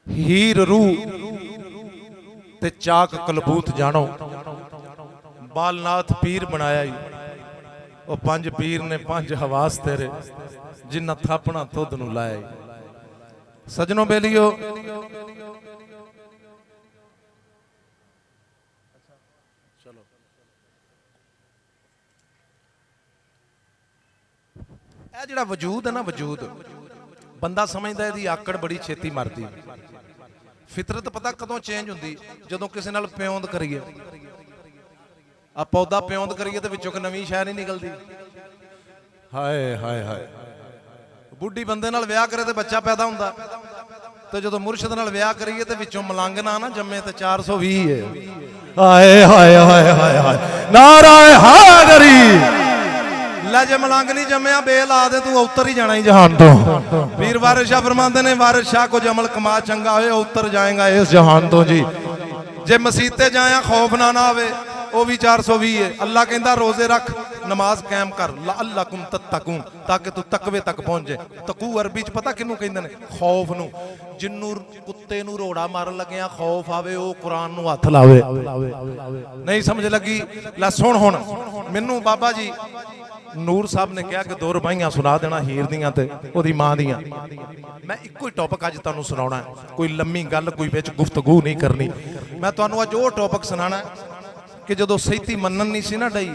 हीर रूह ते चाक कलबूत जानो। बालनाथ पीर बनाया ही वो पंज पीर ने पंज हवास तेरे जिन्ना थापना तुद नूं लाया ही। सजनों बेलियो चलो ਇਹ ਜਿਹੜਾ ਵਜੂਦ ਹੈ ਨਾ, ਵਜੂਦ ਬੰਦਾ ਸਮਝਦਾ ਇਹਦੀ ਆਕੜ ਬੜੀ ਛੇਤੀ ਮਰਦੀ। ਫਿਤਰਤ ਪਤਾ ਕਦੋਂ ਚੇਂਜ ਹੁੰਦੀ? ਜਦੋਂ ਕਿਸੇ ਨਾਲ ਪਿਉਂਦ ਕਰੀਏ, ਆ ਪੌਦਾ ਪਿਉਂਦ ਕਰੀਏ ਤੇ ਵਿੱਚੋਂ ਇੱਕ ਨਵੀਂ ਸ਼ੈ ਨਹੀਂ ਨਿਕਲਦੀ। ਹਾਏ ਹਾਏ ਹਾਏ। ਬੁੱਢੀ ਬੰਦੇ ਨਾਲ ਵਿਆਹ ਕਰੇ ਤੇ ਬੱਚਾ ਪੈਦਾ ਹੁੰਦਾ, ਤੇ ਜਦੋਂ ਮੁਰਸ਼ਿਦ ਨਾਲ ਵਿਆਹ ਕਰੀਏ ਤੇ ਵਿੱਚੋਂ ਮਲੰਗ ਨਾ ਜੰਮੇ ਤੇ 420 ਹੈ। ਹਾਏ ਹਾਏ ਹਾਏ ਹਾਏ ਹਾਏ ਨਾਰਾਏ ਹਾਜ਼ਰੀ। ਲੈ ਜੇ ਮਲੰਗ ਨਹੀਂ ਜੰਮਿਆ ਬੇਲ ਆ ਦੇ ਤੂੰ ਉਤਰ ਹੀ ਜਾਣਾ ਹੀ ਜਹਾਨ ਤੋਂ। ਪੀਰ ਵਾਰਿਸ ਸ਼ਾਹ ਫਰਮਾਉਂਦੇ ਨੇ ਵਾਰਿਸ ਸ਼ਾਹ ਕੋ ਜਮਲ ਕਮਾ ਚੰਗਾ ਹੋਏ ਉਤਰ ਜਾਏਗਾ ਇਸ ਜਹਾਨ ਤੋਂ ਜੀ। ਜੇ ਮਸੀਤੇ ਜਾਇਆ ਖੌਫ ਨਾ ਆਵੇ ਉਹ ਵੀ 420 ਹੈ। ਅੱਲਾ ਕਹਿੰਦਾ ਰੋਜ਼ੇ ਰੱਖ ਨਮਾਜ਼ ਕਾਇਮ ਕਰ ਲਅੱਲकुम तत्तकून ताकि तू तकवे तक पहुंच जाए। तकू अरबी च पता किनू कहंदे ने? खौफ नू। जिन्नू कुत्ते नू रोड़ा मारन लग्या खौफ आवे ओ कुरान नू हथ लावे। नहीं समझ लगी? ला सुन हुण मैनू बाबा जी ਨੂਰ ਸਾਹਿਬ ਨੇ ਕਿਹਾ ਕਿ ਦੋ ਰਬਾਈਆਂ ਸੁਣਾ ਦੇਣਾ ਹੀਰ ਦੀਆਂ ਤੇ ਉਹਦੀ ਮਾਂ ਦੀਆਂ। ਮੈਂ ਇੱਕੋ ਹੀ ਟੌਪਿਕ ਅੱਜ ਤੁਹਾਨੂੰ ਸੁਣਾਉਣਾ, ਕੋਈ ਲੰਮੀ ਗੱਲ ਕੋਈ ਵਿੱਚ ਗੁਫ਼ਤਗੂ ਨਹੀਂ ਕਰਨੀ। ਮੈਂ ਤੁਹਾਨੂੰ ਅੱਜ ਉਹ ਟੌਪਿਕ ਸੁਣਾਉਣਾ ਕਿ ਜਦੋਂ ਸੈਤੀ ਮੰਨਣ ਨਹੀਂ ਸੀ ਨਾ ਡਈ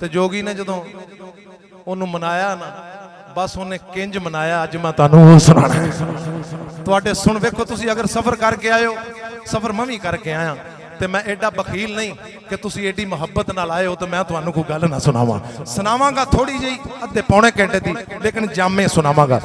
ਤੇ ਜੋਗੀ ਨੇ ਜਦੋਂ ਉਹਨੂੰ ਮਨਾਇਆ ਨਾ, ਬਸ ਉਹਨੇ ਕਿੰਜ ਮਨਾਇਆ ਅੱਜ ਮੈਂ ਤੁਹਾਨੂੰ ਉਹ ਸੁਣਾਉਣਾ। ਤੁਹਾਡੇ ਸੁਣ ਵੇਖੋ, ਤੁਸੀਂ ਅਗਰ ਸਫ਼ਰ ਕਰਕੇ ਆਇਓ, ਸਫ਼ਰ ਮੈਂ ਵੀ ਕਰਕੇ ਆਇਆ ਤੇ मैं एडा बखील नहीं कि तुसी एडी मुहब्बत नाल आए हो तो मैं तुहानू कोई गल ना सुनावां। सुनावांगा थोड़ी जी अद्धे पौने घंटे दी, लेकिन जामे सुनावांगा।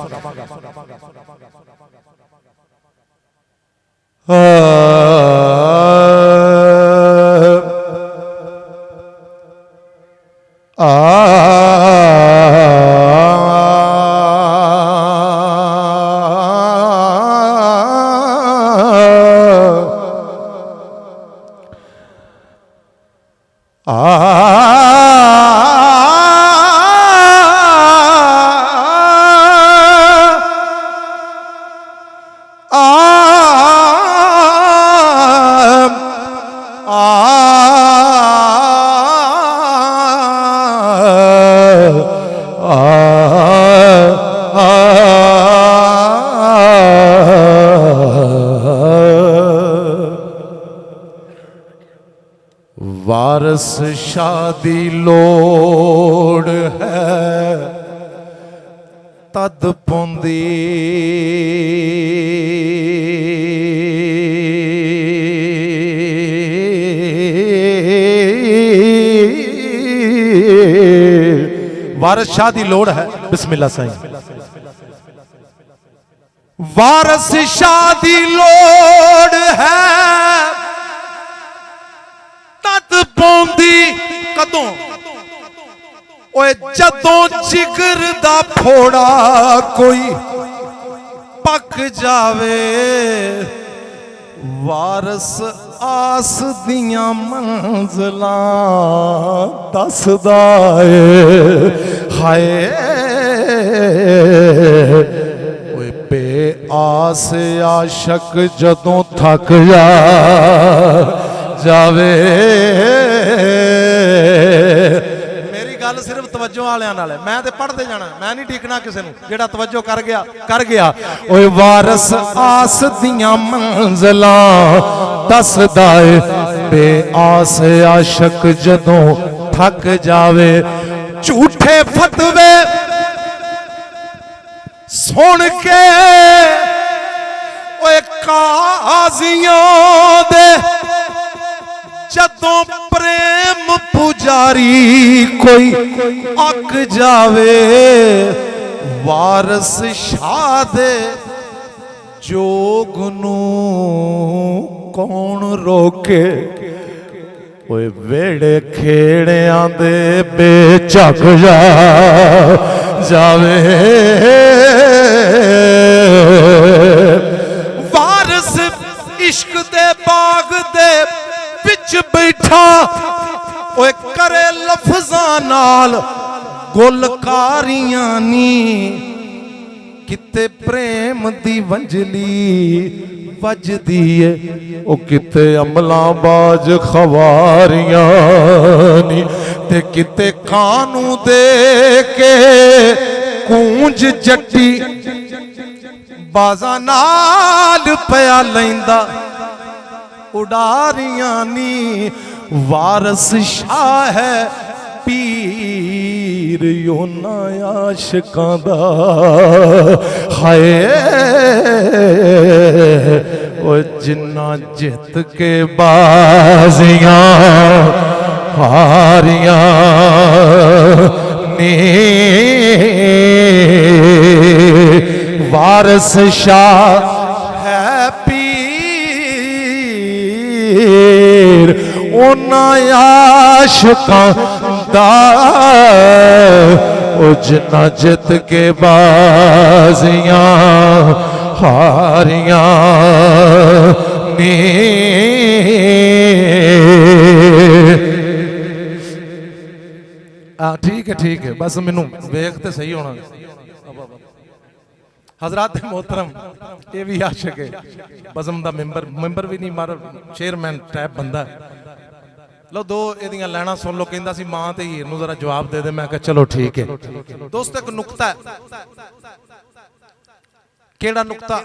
वारस शादी लोड़ है तद पौंदी वारस शाह दी लोड़ है। बिस्मिल्लाह साईं। वारस शाह दी लोड़ है कदों ओए जदों जिगर दा फोड़ा कोई पक जावे। वारस आस दियां मंज़िलां दसदा है। हाय ओए बे आस आशक जदों थक जावे। मेरी गल सिर्फ तवज्जो वालियां नाल है, मैं ते पढ़ते जाना, मैं नहीं टिकना किसी नूं। जेड़ा तवज्जो कर गया। ओए वारस आस दियां मंज़िलां दसदा है। बे आस आशक जदों थक जावे। झूठे फतवे सुन के ओए काज़ियां दे जदों प्रेम पुजारी कोई अक जावे। वारस शाह दे जोग नू कौन रोके। ओए वेड़े खेड़ियां दे बेझक जावे। वारस इश्क दे बाग दे विच बैठा ओए करे लफ्ज़ां नाल गुलकारियां नी। किते प्रेम दी वंजली ਵੱਜਦੀ ਏ ਉਹ ਕਿਤੇ ਅਮਲਾਂ ਬਾਜ ਖਵਾਰੀਆਂ ਨੀ ਤੇ ਕਿਤੇ ਕਾਂ ਨੂੰ ਦੇ ਕੇ ਕੂੰਜ ਜੱਟੀ ਬਾਜ਼ਾਂ ਨਾਲ ਪਿਆ ਲੈਂਦਾ ਉਡਾਰੀਆਂ ਨੀ ਵਾਰਸ ਸ਼ਾਹ ਹੈ ਪੀਰ ਉਹਨਾਂ ਆਸ਼ਿਕਾਂ ਦਾ ਹਾਏ ਉਹ ਜਿੰਨਾ ਜਿੱਤ ਕੇ ਬਾਜ਼ੀਆਂ ਹਾਰੀਆਂ ਨੇ ਵਾਰਸ ਸ਼ਾਹ ਹੈ ਪੀਰ ਉਹਨਾਂ ਆਸ਼ਿਕਾਂ ਦਾ ਉਹ ਜਿੰਨਾ ਜਿੱਤ ਕੇ ਬਾਜ਼ੀਆਂ ਹਾਰੀਆਂ ਨੇ ठीक है बस मैनू वेख तो सही होना हजरात मोहतरम ये भी आशिक है बज़म दा मैंबर भी नहीं मार चेयरमैन टाइप बंदा लो दो एदियां लैना सुन लो कहंदा सी मां ते हीर नूं जरा जवाब दे दे मैं कहा चलो ठीक है दोस्त एक नुक्ता है केड़ा नुक्ता